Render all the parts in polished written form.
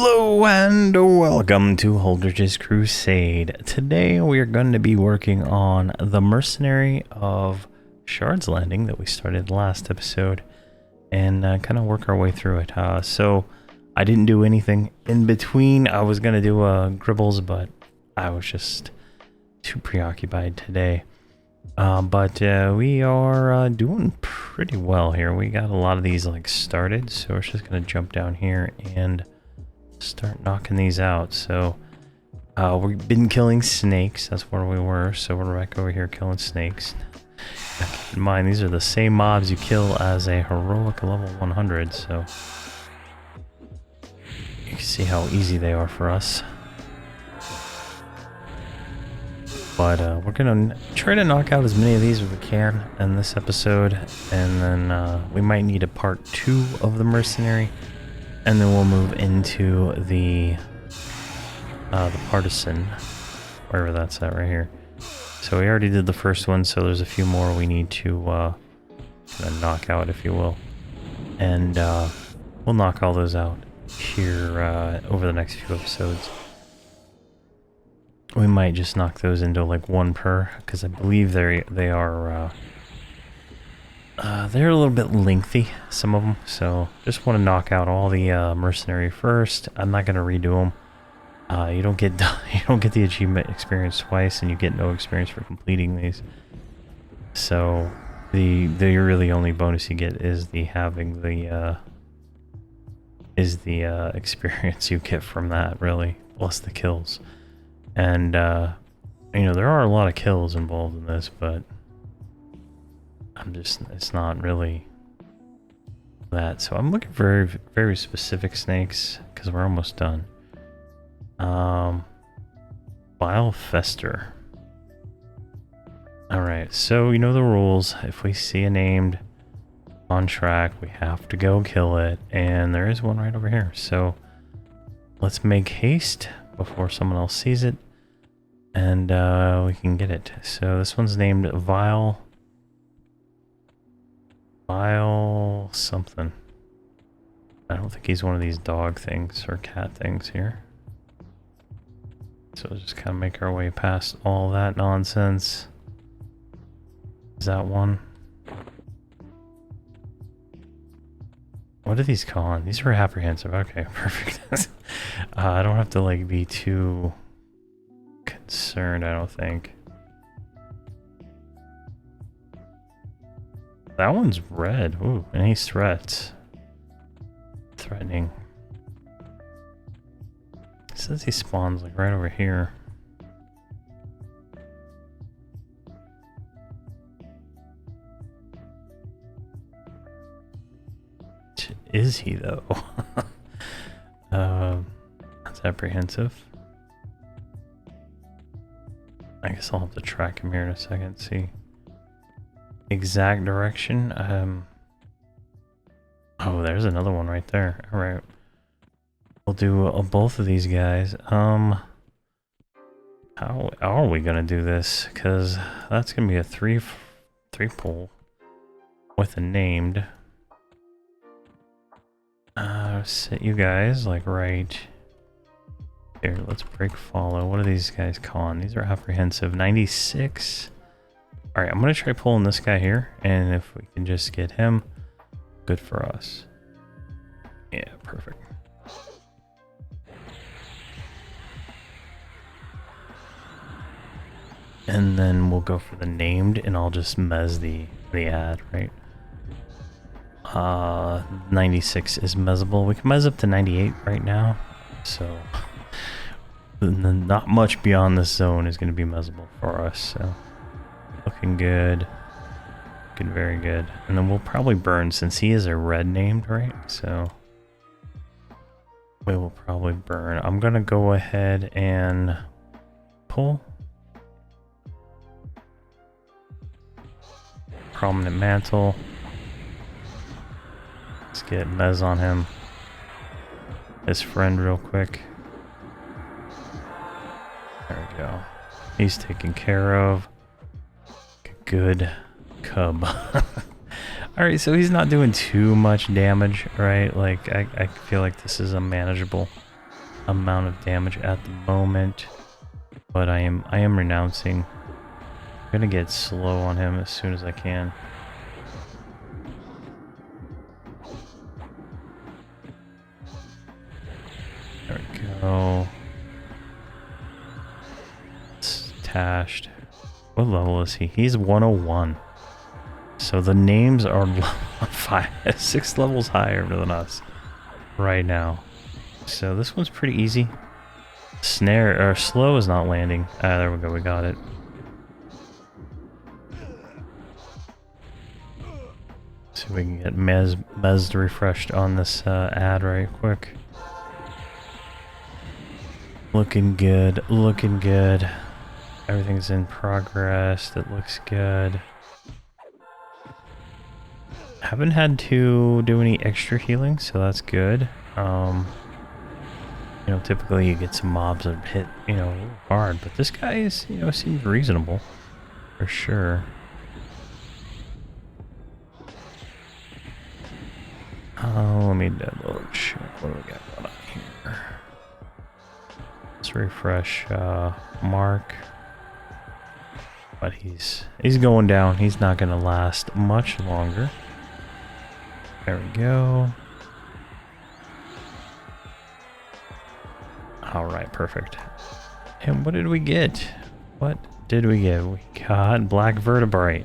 Hello and welcome to Holdredge's Crusade. Today we are going to be working on the Mercenary of Shard's Landing that we started last episode and kind of work our way through it. So I didn't do anything in between. I was going to do Gribbles, but I was just too preoccupied today. But we are doing pretty well here. We got a lot of these like started, so we're just going to jump down here and start knocking these out. So we've been killing snakes. That's where we were. So we're back over here killing snakes. Now, keep in mind, these are the same mobs you kill as a heroic level 100. So you can see how easy they are for us. But we're gonna try to knock out as many of these as we can in this episode, and then we might need a part 2 of the Mercenary. And then we'll move into the Partisan, wherever that's at right here. So we already did the first one, so there's a few more we need to kind of knock out, if you will. And we'll knock all those out here over the next few episodes. We might just knock those into like one per, because I believe they're a little bit lengthy, some of them, so just want to knock out all the Mercenary first. I'm not going to redo them. You don't get the achievement experience twice, and you get no experience for completing these. So the really only bonus you get is the experience you get from that, really, plus the kills. And you know, there are a lot of kills involved in this, but it's not really that. So I'm looking for very specific snakes because we're almost done. Vile Fester. Alright, so you know the rules. If we see a named on track, we have to go kill it. And there is one right over here. So let's make haste before someone else sees it. And we can get it. So this one's named Vile something. I don't think he's one of these dog things or cat things here. So we'll just kind of make our way past all that nonsense. Is that one? What are these called? These are apprehensive. Okay, perfect. I don't have to like be too concerned, I don't think. That one's red. Ooh, any threats? Threatening. It says he spawns like right over here. Is he though? That's apprehensive. I guess I'll have to track him here in a second, see. Exact direction. Oh, there's another one right there. Alright. We'll do both of these guys. How are we gonna do this? Because that's gonna be a three pull with a named. Set you guys like right here. Let's break follow. What are these guys calling? These are apprehensive. 96. Alright, I'm gonna try pulling this guy here, and if we can just get him, good for us. Yeah, perfect. And then we'll go for the named, and I'll just mez the ad, right? 96 is mezzable. We can mez up to 98 right now, so not much beyond this zone is going to be mezzable for us. So looking good, looking very good. And then we'll probably burn since he is a red named, right? So we will probably burn. I'm gonna go ahead and pull. Prominent mantle. Let's get Mez on him. His friend real quick. There we go. He's taken care of. Good cub. Alright, so he's not doing too much damage, right? Like, I feel like this is a manageable amount of damage at the moment, but I am renouncing. I'm gonna get slow on him as soon as I can. There we go. It's tashed. What level is he? He's 101. So the names are 6 levels higher than us right now. So this one's pretty easy. Snare or slow is not landing. Ah, there we go. We got it. So we can get Mez refreshed on this ad right quick. Looking good. Looking good. Everything's in progress. That looks good. Haven't had to do any extra healing, so that's good. You know, typically you get some mobs that hit, you know, hard, but this guy is, you know, seems reasonable for sure. Oh, let me download. Shit, what do we got going on here? Let's refresh Mark. But he's going down. He's not going to last much longer. There we go. All right, perfect. And what did we get? What did we get? We got black vertebrae.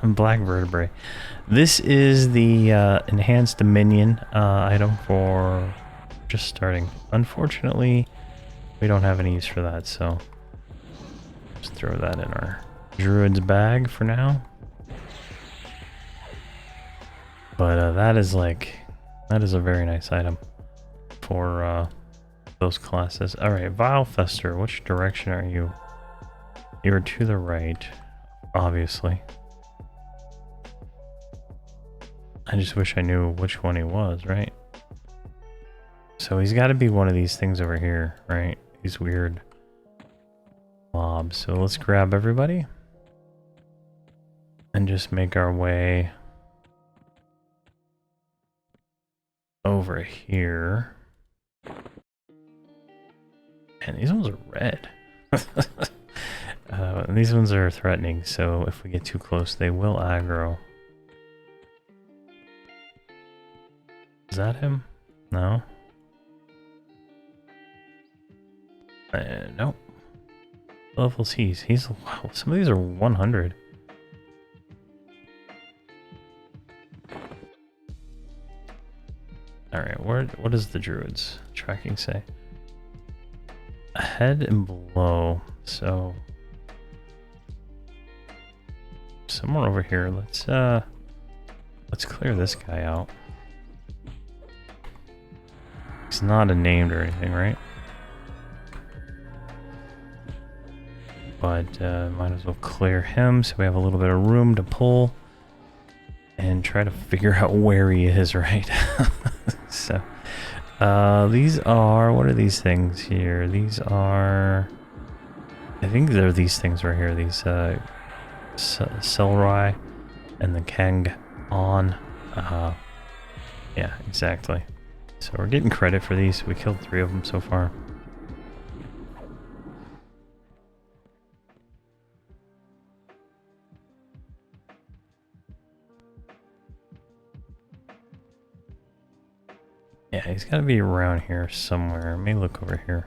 Black vertebrae. This is the enhanced dominion item for just starting. Unfortunately, we don't have any use for that, so just throw that in our druid's bag for now. But that is a very nice item for those classes. All right, Vile Fester, which direction are you? You're to the right, obviously. I just wish I knew which one he was, right? So he's got to be one of these things over here, right? These weird mobs. So let's grab everybody and just make our way over here. And these ones are red. And these ones are threatening, so if we get too close, they will aggro. Is that him? No. Nope. What level's he's wow, some of these are 100. Alright, what does the druid's tracking say? Ahead and below, so somewhere over here. Let's clear this guy out. He's not a named or anything, right? But might as well clear him so we have a little bit of room to pull and try to figure out where he is, right? So these are, what are these things here? These are, I think they're these things right here. These Selrai and the Kang on. Yeah, exactly. So we're getting credit for these. We killed 3 of them so far. Yeah, he's got to be around here somewhere. Let me look over here.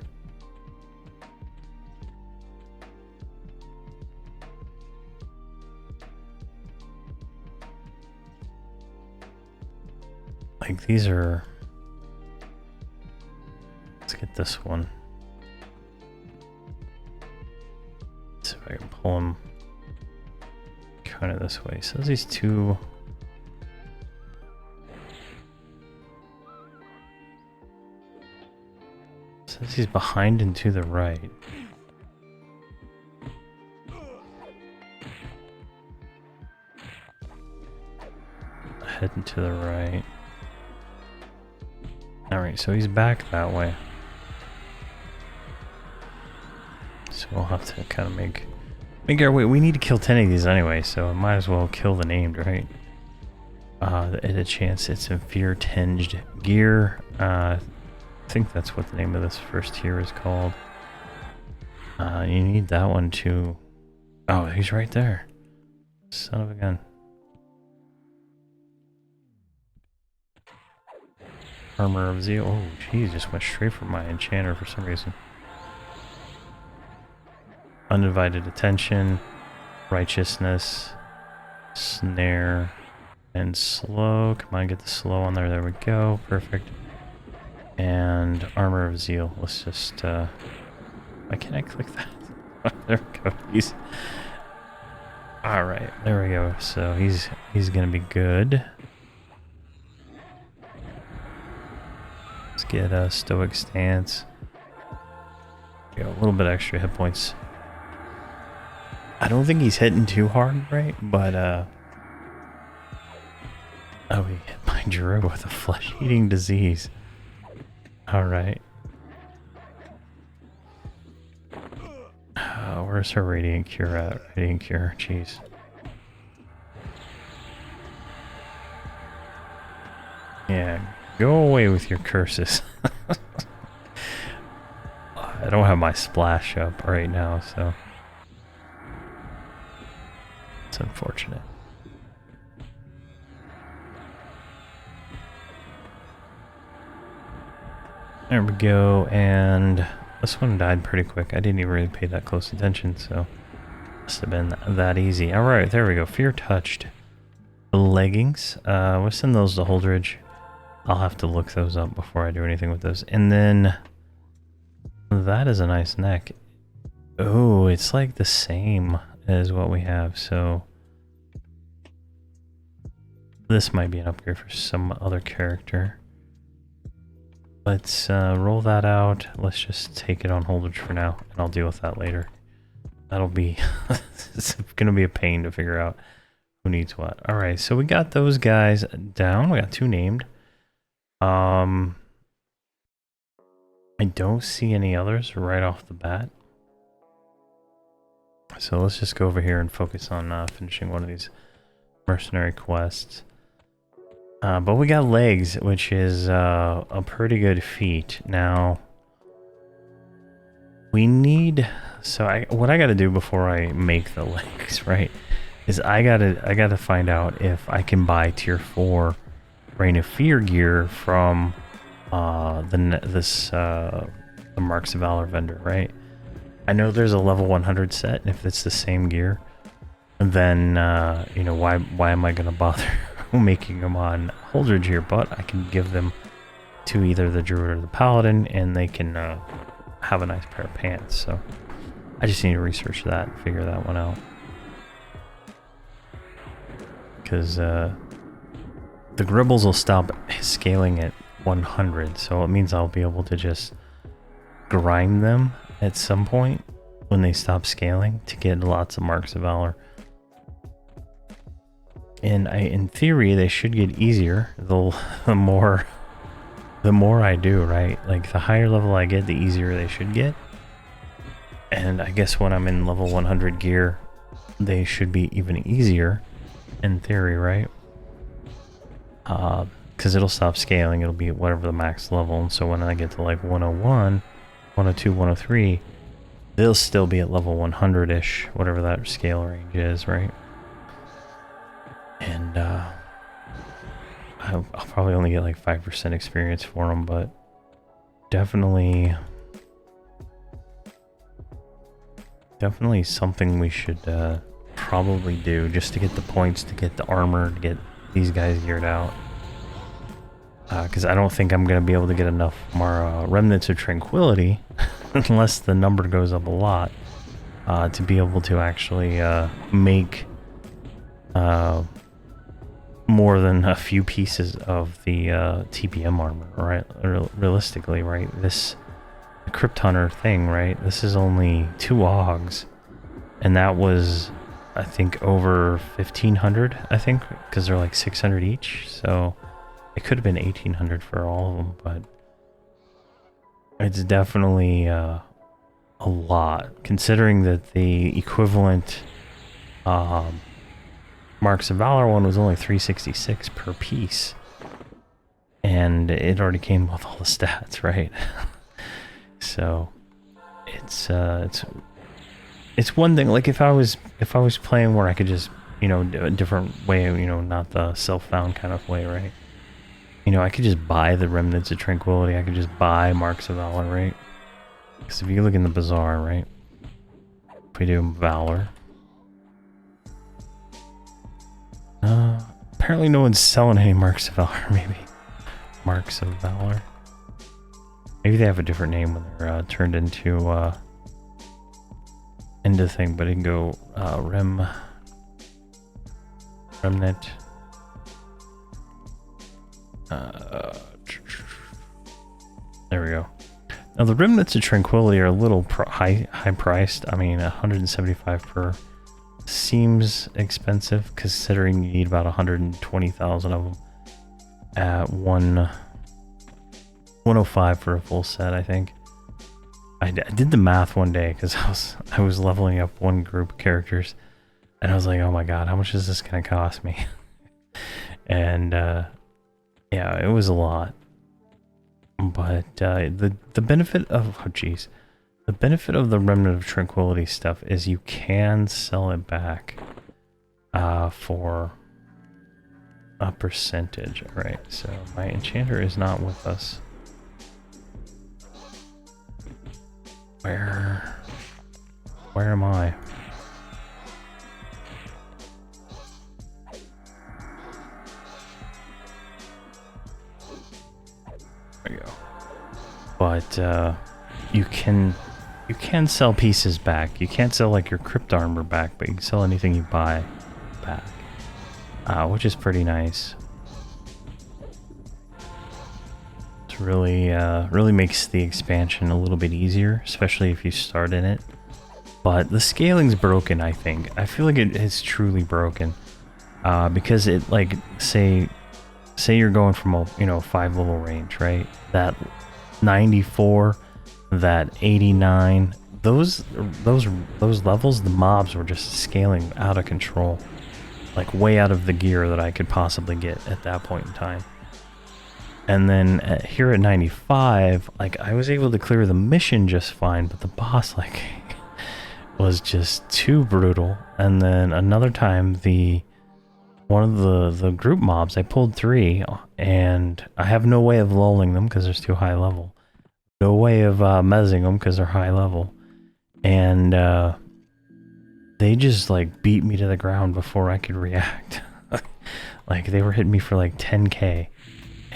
Like these are... Let's get this one. Let's see if I can pull him kind of this way. So these 2... Says he's behind and to the right. Heading to the right. Alright, so he's back that way. So we'll have to kind of make our way. We need to kill 10 of these anyway, so I might as well kill the named, right? At a chance, it's in fear-tinged gear. think that's what the name of this first tier is called. You need that one too. Oh, he's right there. Son of a gun. Armor of Zeal. Oh, geez, just went straight for my enchanter for some reason. Undivided attention, righteousness, snare, and slow. Come on, get the slow on there. There we go. Perfect. And armor of zeal. Let's just. Why can't I click that? There we go. He's. All right. There we go. So he's gonna be good. Let's get a stoic stance. Got a little bit extra hit points. I don't think he's hitting too hard, right? But, oh, he hit my Drew with a flesh-eating disease. Alright. Where's her Radiant Cure at? Radiant Cure, jeez. Yeah, go away with your curses. I don't have my splash up right now, so... It's unfortunate. There we go, and this one died pretty quick. I didn't even really pay that close attention, so must have been that easy. Alright, there we go. Fear touched leggings. We'll send those to Holdredge. I'll have to look those up before I do anything with those. And then that is a nice neck. Oh, it's like the same as what we have, so this might be an upgrade for some other character. Let's roll that out. Let's just take it on Holdredge for now, and I'll deal with that later. That'll be it's gonna be a pain to figure out who needs what. All right, so we got those guys down. We got 2 named. I don't see any others right off the bat. So let's just go over here and focus on finishing one of these mercenary quests. But we got legs, which is a pretty good feat. Now, we need... So what I gotta do before I make the legs, right, is I gotta find out if I can buy tier 4 Reign of Fear gear from the Marks of Valor vendor, right? I know there's a level 100 set, and if it's the same gear, then you know, why am I gonna bother making them on Holdredge here? But I can give them to either the Druid or the Paladin, and they can have a nice pair of pants. So I just need to research that and figure that one out, because the Gribbles will stop scaling at 100, so it means I'll be able to just grind them at some point when they stop scaling to get lots of Marks of Valor. And in theory, they should get easier the more I do, right? Like, the higher level I get, the easier they should get. And I guess when I'm in level 100 gear, they should be even easier, in theory, right? Because it'll stop scaling, it'll be whatever the max level, and so when I get to like 101, 102, 103, they'll still be at level 100-ish, whatever that scale range is, right? And I'll probably only get like 5% experience for them, but definitely something we should probably do just to get the points, to get the armor, to get these guys geared out. Because I don't think I'm going to be able to get enough more Remnants of Tranquility unless the number goes up a lot to be able to actually make more than a few pieces of the TPM armor, right? Realistically, right? This Crypt Hunter thing, right? This is only 2 Augs, and that was, I think, over 1,500, I think, because they're like 600 each, so it could have been 1,800 for all of them, but it's definitely a lot, considering that the equivalent Marks of Valor one was only 366 per piece. and it already came with all the stats, right? So it's one thing. Like if I was playing where I could just, you know, do a different way, you know, not the self-found kind of way, right? You know, I could just buy the Remnants of Tranquility. I could just buy Marks of Valor, right? Because if you look in the bazaar, right? If we do Valor. Apparently no one's selling any Marks of Valor, maybe. Marks of Valor. Maybe they have a different name when they're turned into the thing, but it can go Remnant. There we go. Now the Remnants of Tranquility are a little high priced. I mean, 175 per seems expensive considering you need about 120,000 of them at 105 for a full set, I think. I did the math one day because I was leveling up one group of characters, and I was like, oh my god, how much is this gonna cost me? And yeah, it was a lot. But the benefit of the benefit of the Remnant of Tranquility stuff is you can sell it back for a percentage. Right, so my enchanter is not with us. Where am I? There you go. But you can sell pieces back. You can't sell like your crypt armor back, but you can sell anything you buy back, which is pretty nice. It really makes the expansion a little bit easier, especially if you start in it. But the scaling's broken, I think. I feel like it is truly broken, because it, like, say you're going from a 5 level range, right? That 94, that 89, those levels, the mobs were just scaling out of control, like way out of the gear that I could possibly get at that point in time. And then here at 95, like, I was able to clear the mission just fine, but the boss, like, was just too brutal. And then another time, one of the group mobs, I pulled 3, and I have no way of lulling them because they're too high level. No way of mezzing them because they're high level. And they just, like, beat me to the ground before I could react. Like, they were hitting me for like 10k.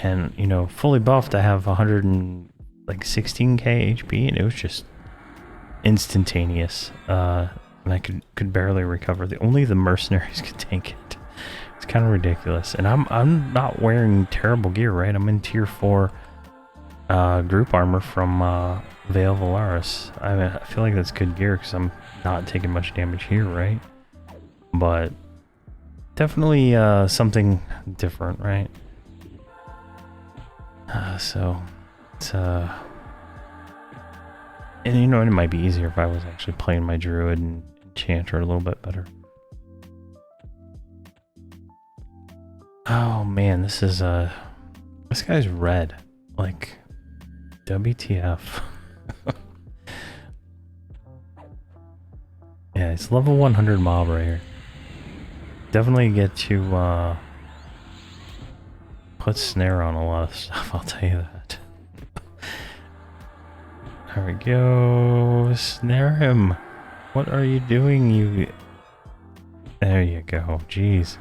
And, you know, fully buffed, I have 116k HP, and it was just instantaneous. And I could barely recover. Only the mercenaries could tank it. It's kind of ridiculous. And I'm not wearing terrible gear, right? I'm in tier 4 group armor from Vale Valaris. I mean, I feel like that's good gear because I'm not taking much damage here, right? But definitely something different, right? So it's and you know, it might be easier if I was actually playing my druid and enchanter a little bit better. Oh man, this guy's red, like WTF. Yeah, it's level 100 mob right here. Definitely get to put snare on a lot of stuff, I'll tell you that. There we go. Snare him. What are you doing, you... There you go. Jeez.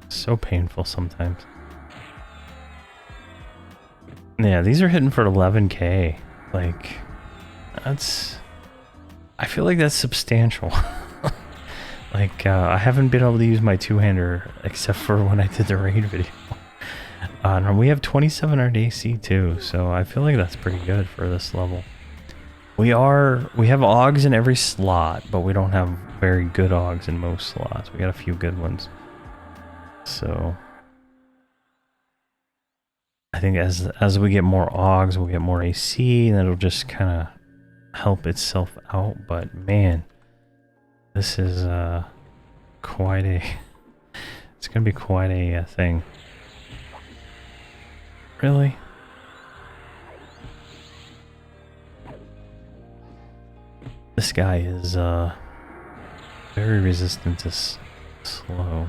So painful sometimes. Yeah, these are hitting for 11k. Like, that's... I feel like that's substantial. Like, I haven't been able to use my two-hander except for when I did the raid video. And we have 2700 AC too, so I feel like that's pretty good for this level. We have augs in every slot, but we don't have very good augs in most slots. We got a few good ones. So I think as we get more augs, we'll get more AC, and it'll just kind of help itself out. But man, this is quite a It's gonna be quite a thing. Really? This guy is very resistant to slow.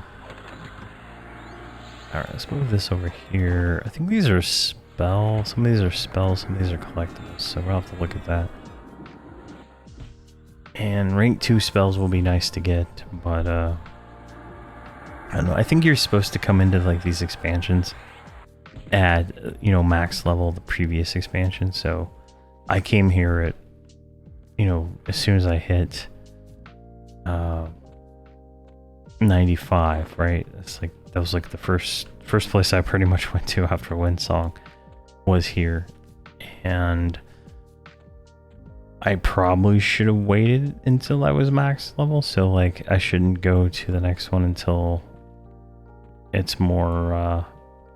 Alright, let's move this over here. I think these are spells. Some of these are spells, some of these are collectibles, so we'll have to look at that. And rank 2 spells will be nice to get, but I don't know. I think you're supposed to come into like these expansions at, you know, max level the previous expansion, so I came here at, you know, as soon as I hit 95, right? It's like that was like the first place I pretty much went to after Windsong was here, and I probably should have waited until I was max level, so like I shouldn't go to the next one until it's more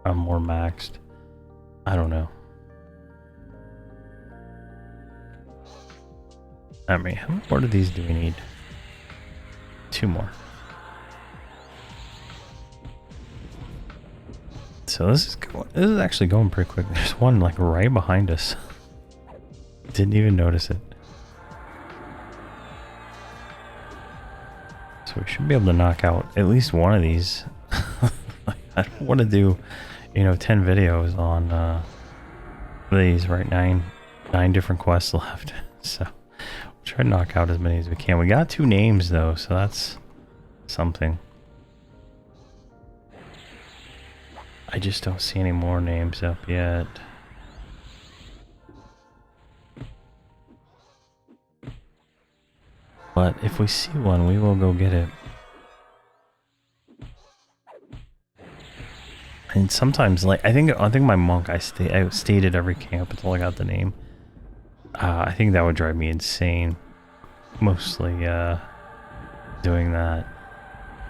I'm more maxed. I don't know. I mean, how many more of these do we need? 2 more. So this is actually going pretty quick. There's one like right behind us. Didn't even notice it. So we should be able to knock out at least one of these. I don't want to do, you know, 10 videos on these, right? Nine different quests left. So we'll try to knock out as many as we can. We got 2 names though, so that's something. I just don't see any more names up yet. But if we see one, we will go get it. And sometimes, like, I think my monk, I stayed at every camp until I got the name. I think that would drive me insane. Mostly doing that,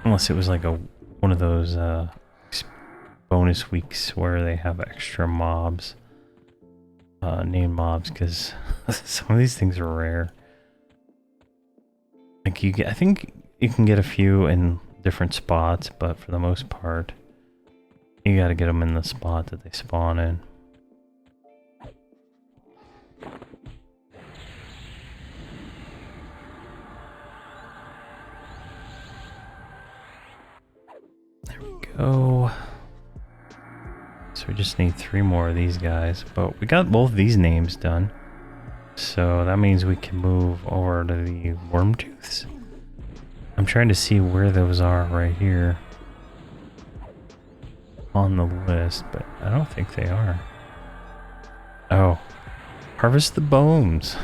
unless it was like one of those bonus weeks where they have extra mobs, named mobs, because some of these things are rare. Like I think you can get a few in different spots, but for the most part, you got to get them in the spot that they spawn in. There we go. So we just need 3 more of these guys, but we got both these names done. So that means we can move over to the Wormtooths. I'm trying to see where those are right here on the list, but I don't think they are. Oh, harvest the bones.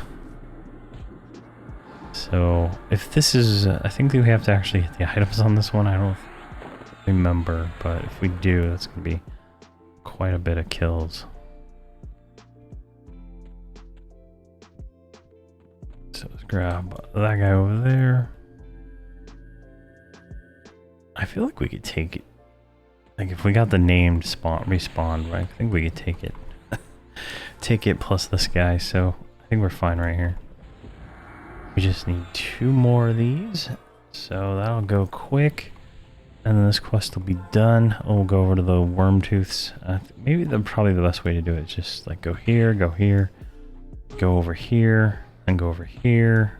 So if this is, I think we have to actually hit the items on this one. I don't remember, but if we do, that's going to be quite a bit of kills. So let's grab that guy over there. I feel like we could take it. Like if we got the named respawn, right? I think we could take it. Take it plus this guy, so I think we're fine right here. We just need 2 more of these. So that'll go quick. And then this quest will be done. We'll go over to the Wormtooths. Maybe probably the best way to do it is just like go here, go over here, and go over here.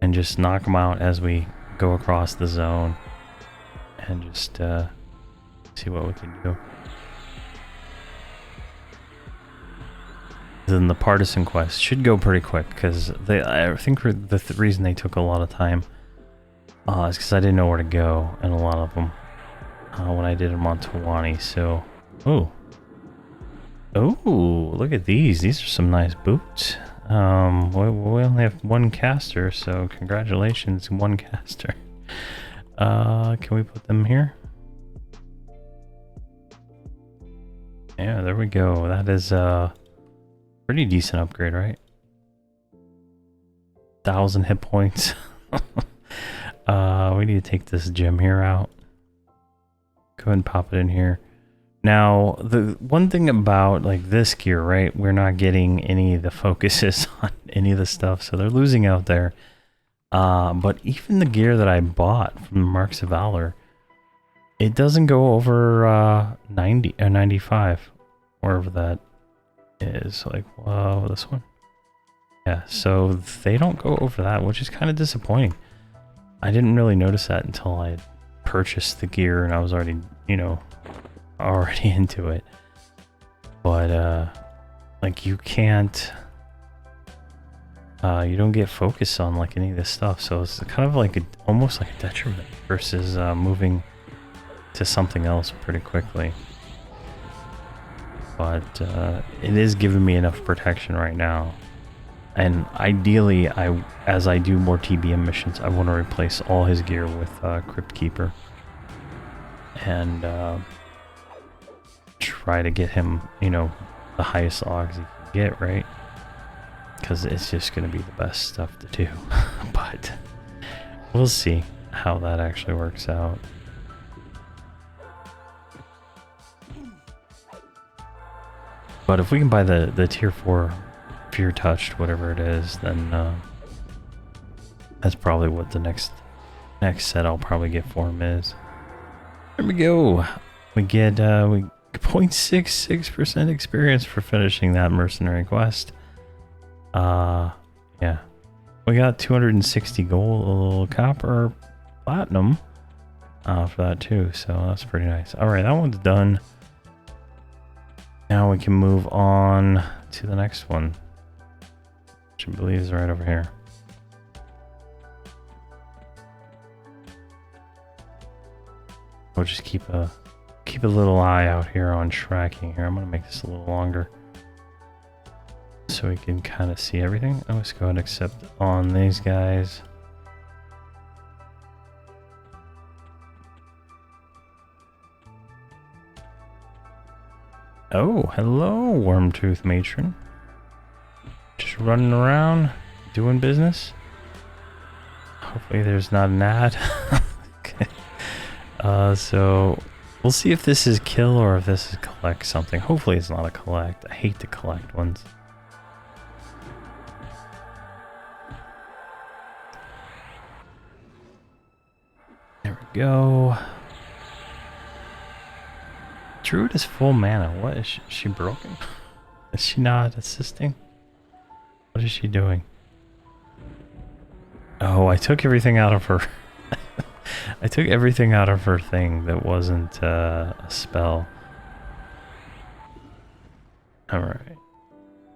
And just knock them out as we go across the zone. And just see what we can do. Then the partisan quest should go pretty quick, because I think the reason they took a lot of time is because I didn't know where to go in a lot of them when I did them on Tawani. So, oh, look at these. These are some nice boots. We only have 1 caster, so congratulations, 1 caster. Can we put them here? Yeah, there we go. That is pretty decent upgrade, right? 1,000 hit points. We need to take this gem here out. Go ahead and pop it in here. Now, the one thing about like this gear, right? We're not getting any of the focuses on any of the stuff, so they're losing out there. But even the gear that I bought from Marks of Valor, It doesn't go over 90 or 95, wherever that is. Like, this one. Yeah, so they don't go over that, which is kind of disappointing. I didn't really notice that until I purchased the gear and I was already, you know, already into it. But like you can't, you don't get focus on like any of this stuff, so it's kind of like almost like a detriment versus moving to something else pretty quickly. But it is giving me enough protection right now. And ideally, as I do more TBM missions, I want to replace all his gear with Crypt Keeper. And try to get him, you know, the highest logs he can get, right? Because it's just going to be the best stuff to do. But we'll see how that actually works out. But if we can buy the tier 4 Fear Touched, whatever it is, then that's probably what the next set I'll probably get for him is. There we go. We get 0.66% experience for finishing that Mercenary quest. Yeah. We got 260 gold, copper, platinum for that too, so that's pretty nice. Alright, that one's done. Now we can move on to the next one, which I believe is right over here. We'll just keep a little eye out here on tracking here. I'm gonna make this a little longer so we can kind of see everything. Let's go ahead and accept on these guys. Oh, hello, Wormtooth matron. Just running around, doing business. Hopefully there's not an ad. Okay. So we'll see if this is kill or if this is collect something. Hopefully it's not a collect. I hate to collect ones. There we go. Druid is full mana. What is she broken? Is she not assisting? What is she doing? Oh, I took everything out of her. I took everything out of her thing that wasn't a spell. Alright.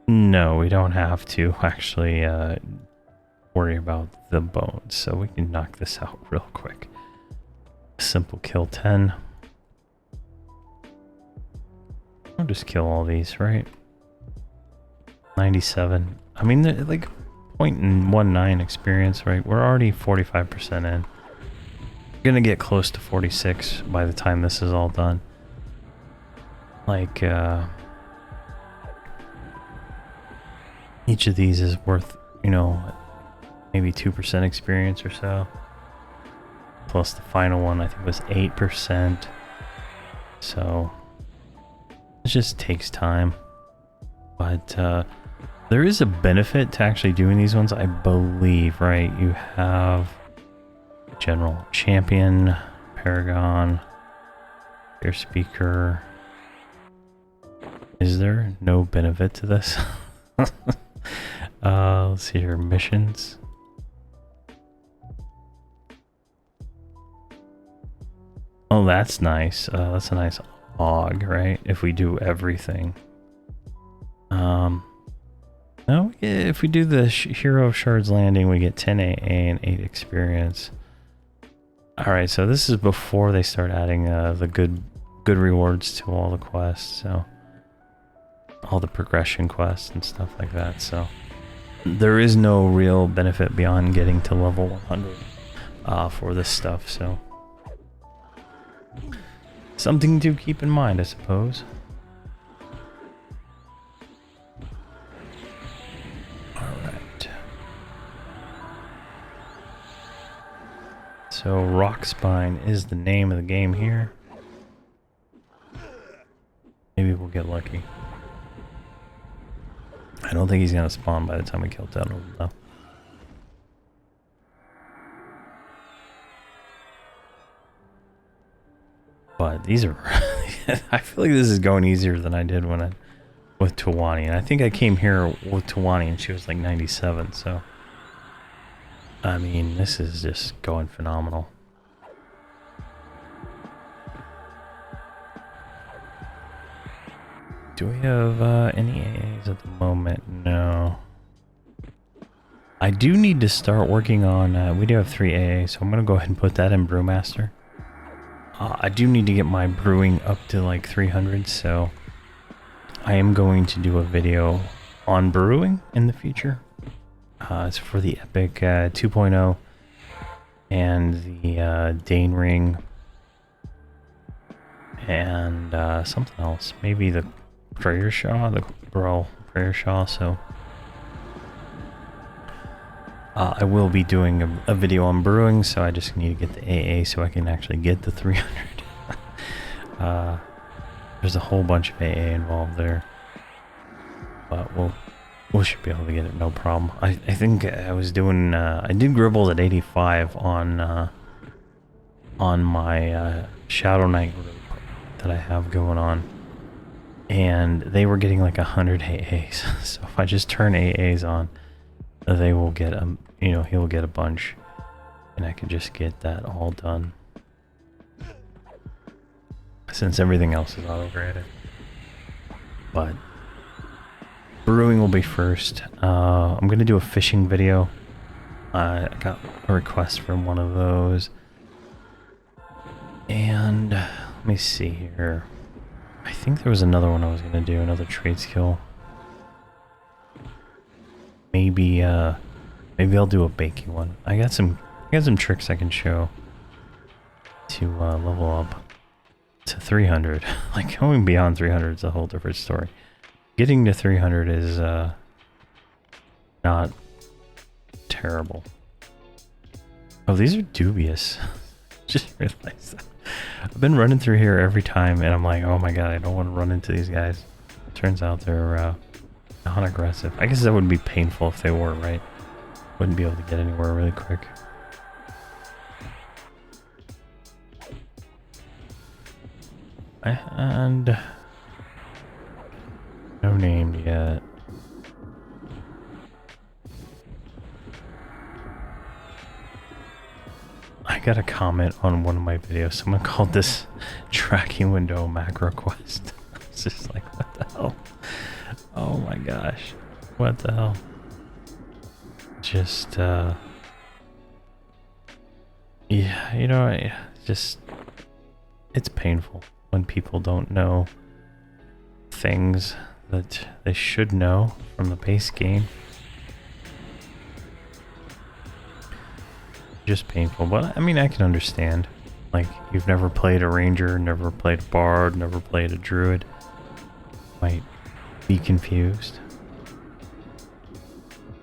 No, we don't have to actually worry about the bones, so we can knock this out real quick. Simple kill 10. I'll just kill all these, right? 97. I mean, like 0.19 experience, right? We're already 45% in. We're gonna get close to 46 by the time this is all done. Like, each of these is worth, you know, maybe 2% experience or so. Plus the final one, I think, was 8%. So it just takes time. But there is a benefit to actually doing these ones, I believe, right? You have General, Champion, Paragon, your Speaker. Is there no benefit to this? Let's see here, missions. Oh, that's nice. That's a nice log, right? If we do everything. No, if we do the Hero of Shards Landing, we get 10 AA and 8 experience. Alright, so this is before they start adding the good rewards to all the quests, so all the progression quests and stuff like that. So there is no real benefit beyond getting to level 100 for this stuff, so something to keep in mind, I suppose. Alright. So Rockspine is the name of the game here. Maybe we'll get lucky. I don't think he's gonna spawn by the time we kill 10 of them, though. But these are... I feel like this is going easier than I did when I... with Tawani. And I think I came here with Tawani and she was like 97, so... I mean, this is just going phenomenal. Do we have any AAs at the moment? No. I do need to start working on... we do have 3 AAs, so I'm going to go ahead and put that in Brewmaster. I do need to get my brewing up to like 300, so... I am going to do a video on brewing in the future. It's for the Epic 2.0 and the Dane Ring and something else. Maybe the Prayer Shaw, the Brawl Prayer Shaw. So I will be doing a video on brewing, so I just need to get the AA so I can actually get the 300. There's a whole bunch of AA involved there, but we should be able to get it, no problem. I think I was doing, I did Gribbles at 85 on my Shadow Knight group that I have going on, and they were getting like 100 AAs. So if I just turn AAs on, they will get you know, he'll get a bunch, and I can just get that all done. Since everything else is auto-graded. But brewing will be first. I'm gonna do a fishing video. I got a request from one of those. And let me see here. I think there was another one I was gonna do, another trade skill. Maybe maybe I'll do a baking one. I got some tricks I can show to level up to 300. Like going beyond 300 is a whole different story. Getting to 300 is not terrible. Oh, these are dubious. Just realized that. I've been running through here every time and I'm like, oh my god, I don't want to run into these guys. Turns out they're not aggressive. I guess that would be painful if they were, right? Wouldn't be able to get anywhere really quick. And no named yet. I got a comment on one of my videos. Someone called this tracking window macro quest. It's just like, what the hell? Oh my gosh. What the hell? Just, yeah, you know, just, it's painful when people don't know things that they should know from the base game. Just painful, but I mean, I can understand. Like, you've never played a ranger, never played a bard, never played a druid, might be confused.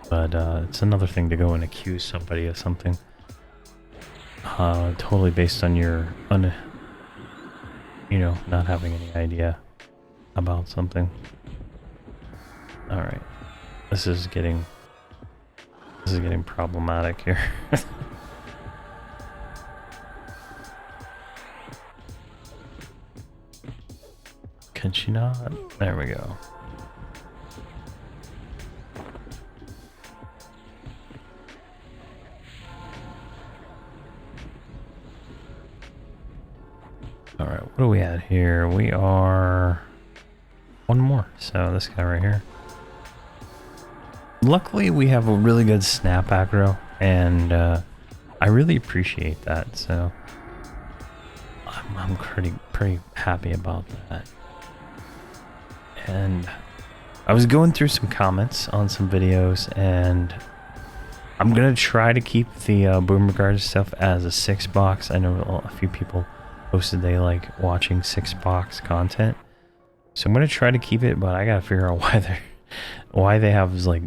But it's another thing to go and accuse somebody of something totally based on your you know, not having any idea about something. All right, this is getting problematic here. Can she not? There we go. All right, what are we at here? We are one more. So this guy right here. Luckily, we have a really good snap aggro, and I really appreciate that. So I'm pretty happy about that. And I was going through some comments on some videos, and I'm gonna try to keep the Boomer Guard stuff as a 6-box. I know a few people posted they like watching 6-box content, so I'm gonna try to keep it, but I gotta figure out why they have like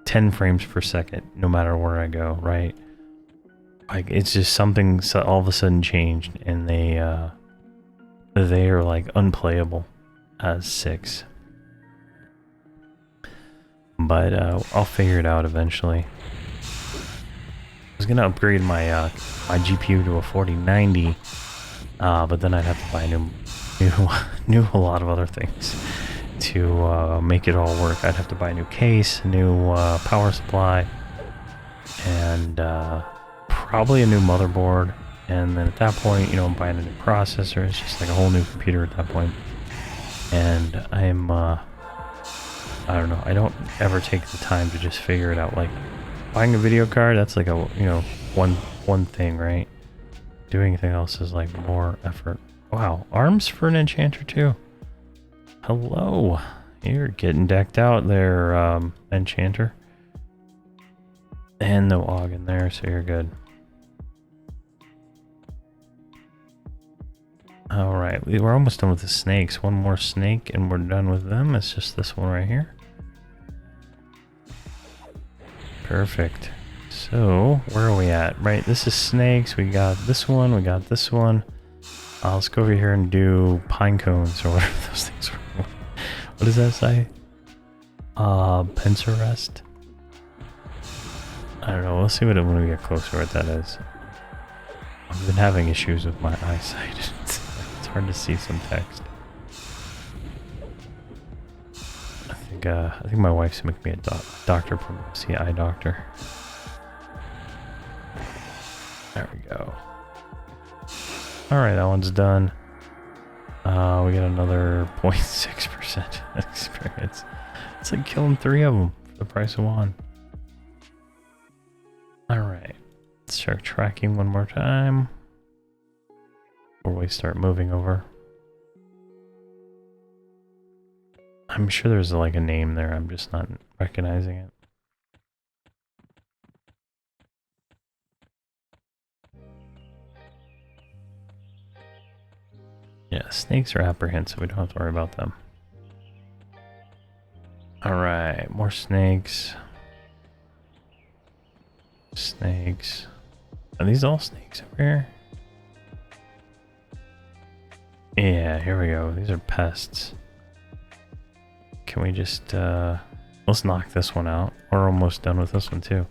10 frames per second no matter where I go, right? Like, it's just something all of a sudden changed, and they are like unplayable as 6. But I'll figure it out eventually. I was gonna upgrade my my GPU to a 4090, But then I'd have to buy a lot of other things to make it all work. I'd have to buy a new case, a new power supply, and probably a new motherboard. And then at that point, you know, I'm buying a new processor. It's just like a whole new computer at that point. And I'm, I don't know, I don't ever take the time to just figure it out. Like, buying a video card, that's like a, you know, one thing, right? Doing anything else is like more effort. Wow, arms for an enchanter too. Hello, you're getting decked out there, enchanter. And no AUG in there, so you're good. Alright, we're almost done with the snakes. One more snake and we're done with them. It's just this one right here. Perfect. So, where are we at? Right, this is snakes. We got this one, we got this one. Let's go over here and do pine cones or whatever those things are. What does that say? Pincer rest? I don't know, we'll see what when we get closer what that is. I've been having issues with my eyesight. It's hard to see some text. I think my wife's making me a doctor from see eye doctor. There we go. Alright, that one's done. We got another 0.6% experience. It's like killing 3 of them for the price of 1. Alright, let's start tracking one more time before we start moving over. I'm sure there's like a name there, I'm just not recognizing it. Yeah, snakes are apprehensive, we don't have to worry about them. Alright, more snakes. Snakes. Are these all snakes over here? Yeah, here we go. These are pests. Can we just, let's knock this one out. We're almost done with this one too.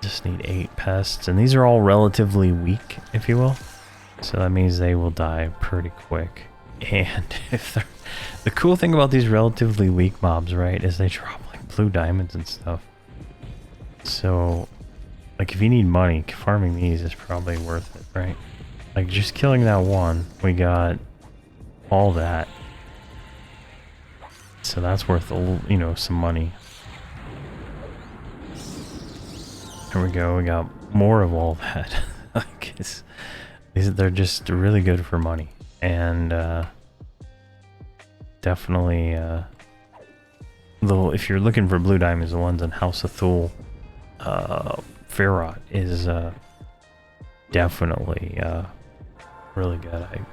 Just need 8 pests, and these are all relatively weak, if you will. So that means they will die pretty quick. And if they're... The cool thing about these relatively weak mobs, right, is they drop like blue diamonds and stuff. So, like if you need money, farming these is probably worth it, right? Like just killing that one, we got all that. So that's worth, you know, some money. Here we go, we got more of all that. Like they're just really good for money. And definitely, if you're looking for blue diamonds, the ones in House of Thule, Verant is definitely really good.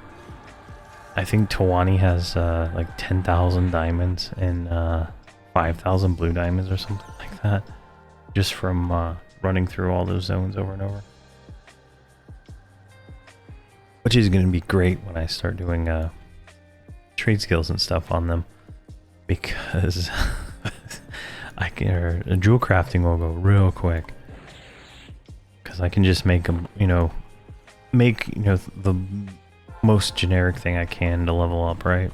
I think Tawani has like 10,000 diamonds and 5,000 blue diamonds or something like that, just from running through all those zones over and over. Which is going to be great when I start doing trade skills and stuff on them, because I can jewel crafting will go real quick. Because I can just make them, the most generic thing I can to level up, right?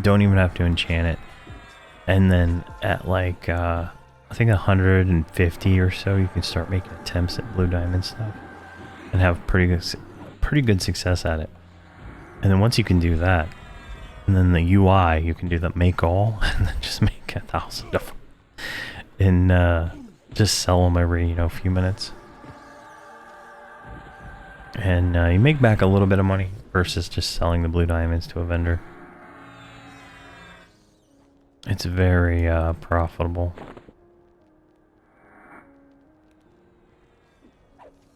Don't even have to enchant it. And then at like, I think 150 or so, you can start making attempts at blue diamond stuff. And have pretty good success at it. And then once you can do that, and then the UI, you can do the make all, and then just make 1,000 of them. And just sell them every, few minutes. And you make back a little bit of money versus just selling the blue diamonds to a vendor. It's very profitable.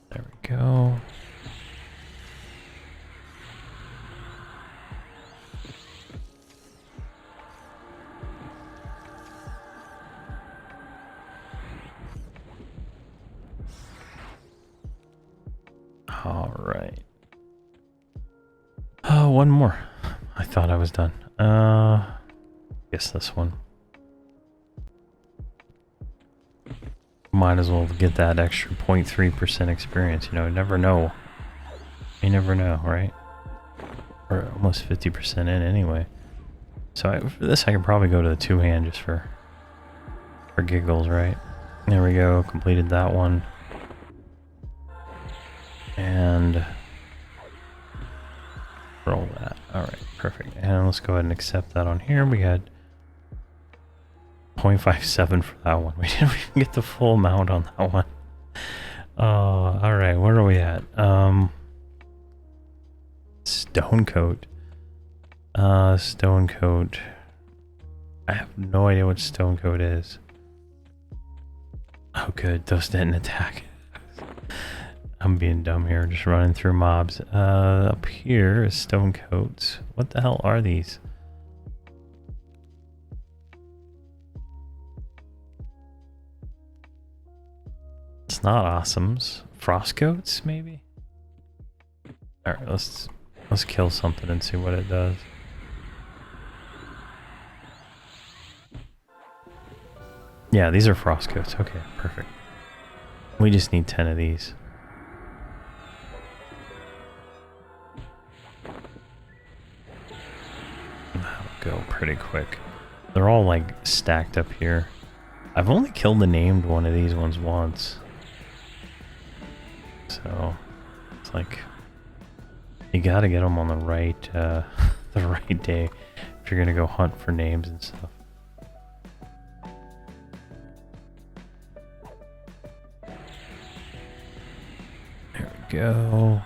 There we go. All right. One more. I thought I was done. Guess this one. Might as well get that extra 0.3% experience. You never know You never know, right? We're almost 50% in anyway. So for this I can probably go to the two-hand just for giggles, right? There we go, completed that one. And roll that. Alright, perfect. And let's go ahead and accept that on here. We had 0.57 for that one. We didn't even get the full amount on that one. Alright, where are we at? Stone coat. Stone coat. I have no idea what stone coat is. Oh good, those didn't attack. I'm being dumb here, just running through mobs. Up here is stone coats. What the hell are these? It's not awesomes. Frost coats, maybe? Alright, let's kill something and see what it does. Yeah, these are frost coats. Okay, perfect. We just need 10 of these. That'll go pretty quick. They're all like stacked up here. I've only killed the named one of these ones once. So it's like you gotta get them on the right the right day if you're gonna go hunt for names and stuff. There we go.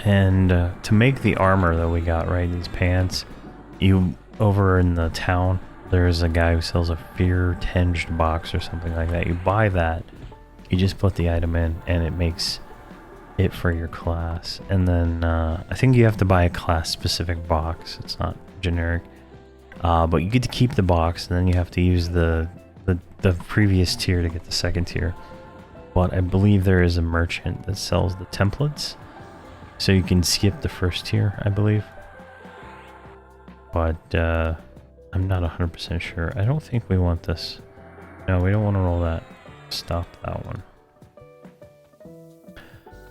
And to make the armor that we got, right, these pants, you over in the town, there's a guy who sells a fear-tinged box or something like that. You buy that, you just put the item in, and it makes it for your class. And then I think you have to buy a class-specific box. It's not generic, but you get to keep the box, and then you have to use the previous tier to get the second tier. But I believe there is a merchant that sells the templates. So you can skip the first tier, I believe. But I'm not 100% sure. I don't think we want this. No, we don't want to roll that. Stop that one.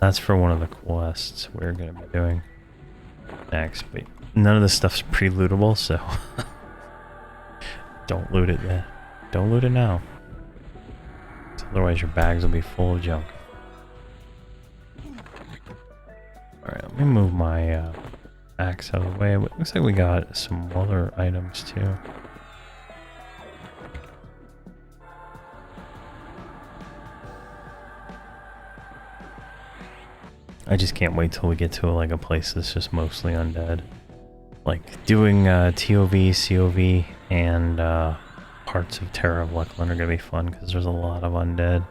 That's for one of the quests we're going to be doing next. But none of this stuff's pre-lootable, so don't loot it yet. Don't loot it now. Otherwise your bags will be full of junk. Alright, let me move my axe out of the way. It looks like we got some other items too. I just can't wait till we get to like a place that's just mostly undead. Like doing TOV, COV, and parts of Terror of Luckland are gonna be fun because there's a lot of undead.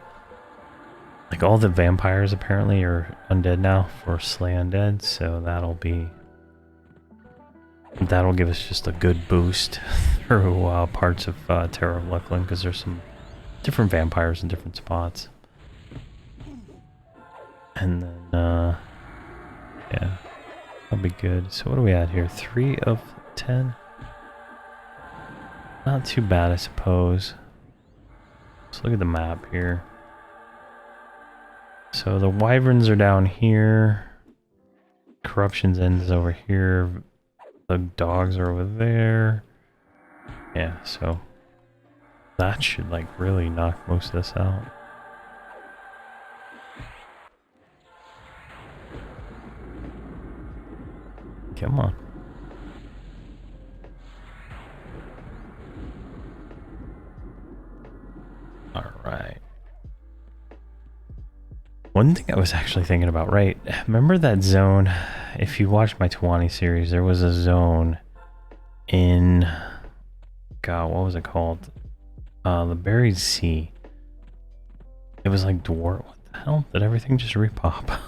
Like all the vampires apparently are undead now for Slay Undead, so that'll give us just a good boost through parts of Terror of Luckland because there's some different vampires in different spots. And then yeah, that'll be good. So what are we at here? 3 of 10? Not too bad, I suppose. Let's look at the map here. So the wyverns are down here. Corruption's end is over here. The dogs are over there. Yeah, so that should like really knock most of this out. Come on. All right. One thing I was actually thinking about, right? Remember that zone? If you watched my Tawani series, there was a zone in... God, what was it called? The Buried Sea. It was like dwarf... What the hell? Did everything just repop?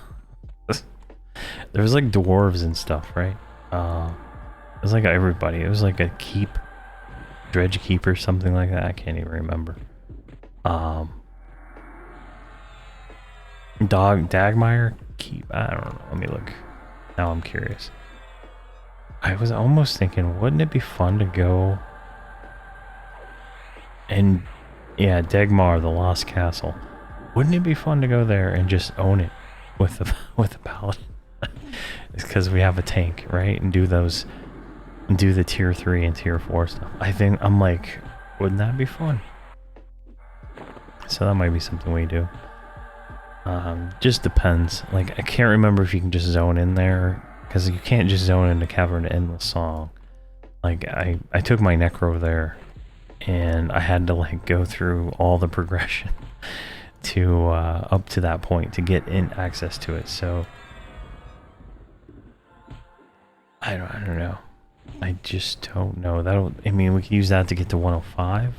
There was like dwarves and stuff, right? It was like everybody. It was like a keep. Dredge keep or something like that. I can't even remember. Dagmire keep. I don't know. Let me look. Now I'm curious. I was almost thinking, wouldn't it be fun to go and yeah, Dagmar, the Lost Castle. Wouldn't it be fun to go there and just own it? with the with the paladin. It's because we have a tank, right? And do the tier 3 and tier 4 stuff. I think I'm like, wouldn't that be fun? So that might be something we do. Just depends. Like, I can't remember if you can just zone in there, because you can't just zone into Cavern Endless Song. Like, I took my Necro there, and I had to like go through all the progression to up to that point to get in access to it. So I don't know. I just don't know. I mean, we could use that to get to 105.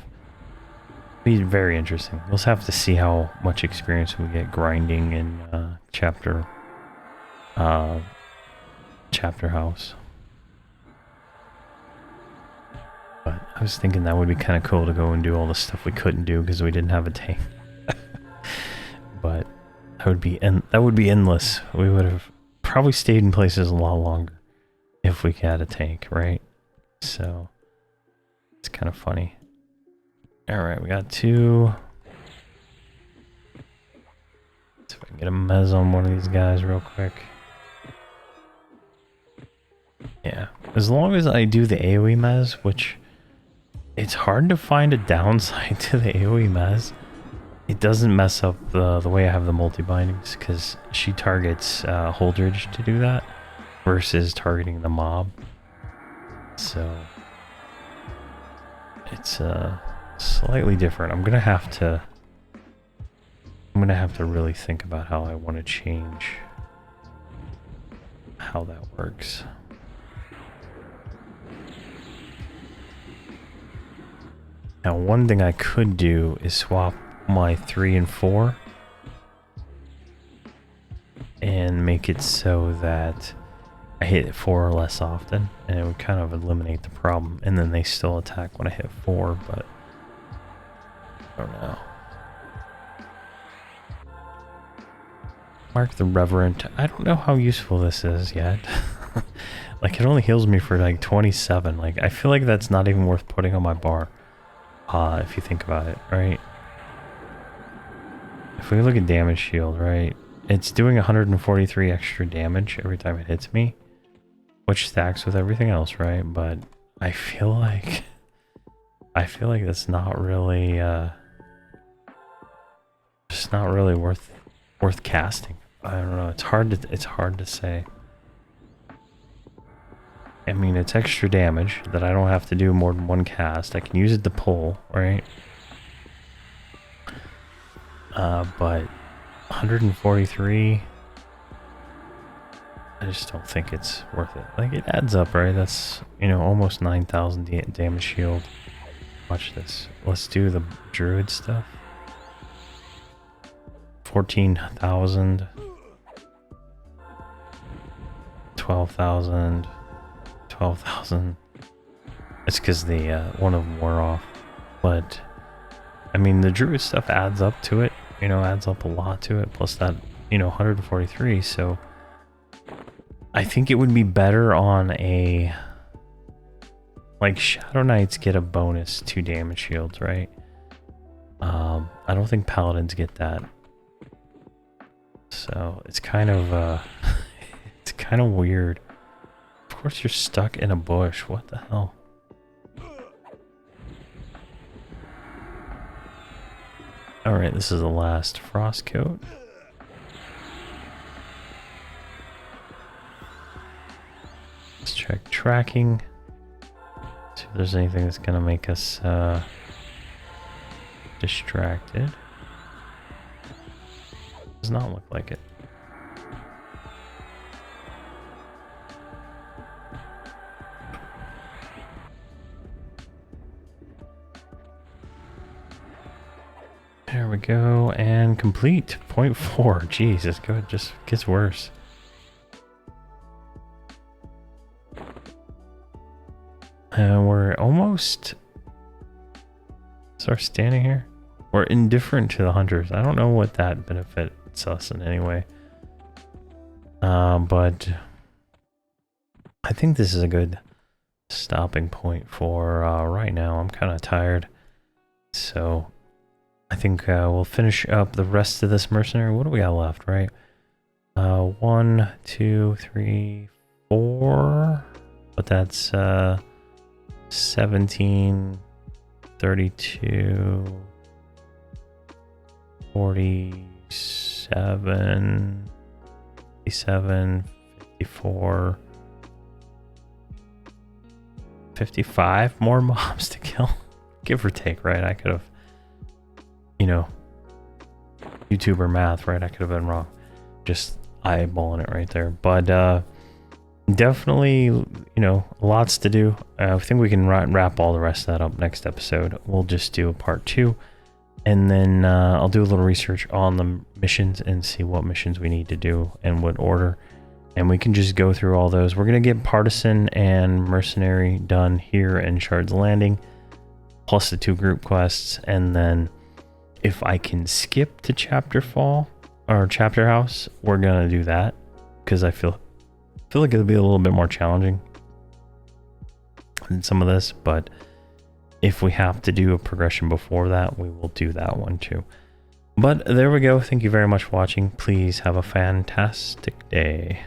Be very interesting. We'll just have to see how much experience we get grinding in chapter house. But I was thinking that would be kind of cool to go and do all the stuff we couldn't do because we didn't have a tank. But that would be endless. We would have probably stayed in places a lot longer if we had a tank, right? So it's kind of funny. Alright, we got 2. See if I can get a mez on one of these guys real quick. Yeah, as long as I do the AoE mez, which it's hard to find a downside to the AoE mez. It doesn't mess up the way I have the multi-bindings, because she targets Holdredge to do that versus targeting the mob. So it's slightly different. I'm gonna have to really think about how I want to change how that works. Now, one thing I could do is swap my 3 and 4 and make it so that I hit 4 less often, and it would kind of eliminate the problem. And then they still attack when I hit 4, but I don't know. Mark the Reverent. I don't know how useful this is yet. Like, it only heals me for like 27. Like, I feel like that's not even worth putting on my bar. If you think about it, right? If we look at damage shield, right? It's doing 143 extra damage every time it hits me, which stacks with everything else, right? But I feel like that's not really just not really worth casting. I don't know. It's hard to say. I mean, it's extra damage that I don't have to do more than one cast. I can use it to pull, right? But 143, I just don't think it's worth it. Like, it adds up, right? That's, you know, almost 9,000 damage shield. Watch this. Let's do the druid stuff. 14,000. 12,000. 12,000. It's because the one of them wore off. But I mean, the druid stuff adds up to it. You know, adds up a lot to it. Plus that, you know, 143. So I think it would be better on a, like, Shadow Knights get a bonus 2 damage shields, right? I don't think paladins get that. So it's kind of it's kind of weird. Of course you're stuck in a bush. What the hell? Alright, this is the last frost coat. Let's check tracking. See if there's anything that's gonna make us distracted. Does not look like it. There we go, and complete. 0.4. Jesus, good. Just gets worse. And we're almost start standing here. We're indifferent to the hunters. I don't know what that benefits us in any way. But I think this is a good stopping point for right now. I'm kind of tired, so I think we'll finish up the rest of this mercenary. What do we got left, right? 1, 2, 3, 4. But that's 17, 32, 47, 57, 54, 55 more mobs to kill. Give or take, right? I could have, you know, YouTuber math, right? I could have been wrong. Just eyeballing it right there. But definitely, you know, lots to do. I think we can wrap all the rest of that up next episode. We'll just do a part 2. And then I'll do a little research on the missions and see what missions we need to do and what order. And we can just go through all those. We're going to get Partisan and Mercenary done here in Shards Landing, plus the 2 group quests. And then if I can skip to Chapter Fall or Chapter House, we're going to do that, because I feel like it'll be a little bit more challenging than some of this. But if we have to do a progression before that, we will do that one too. But there we go. Thank you very much for watching. Please have a fantastic day.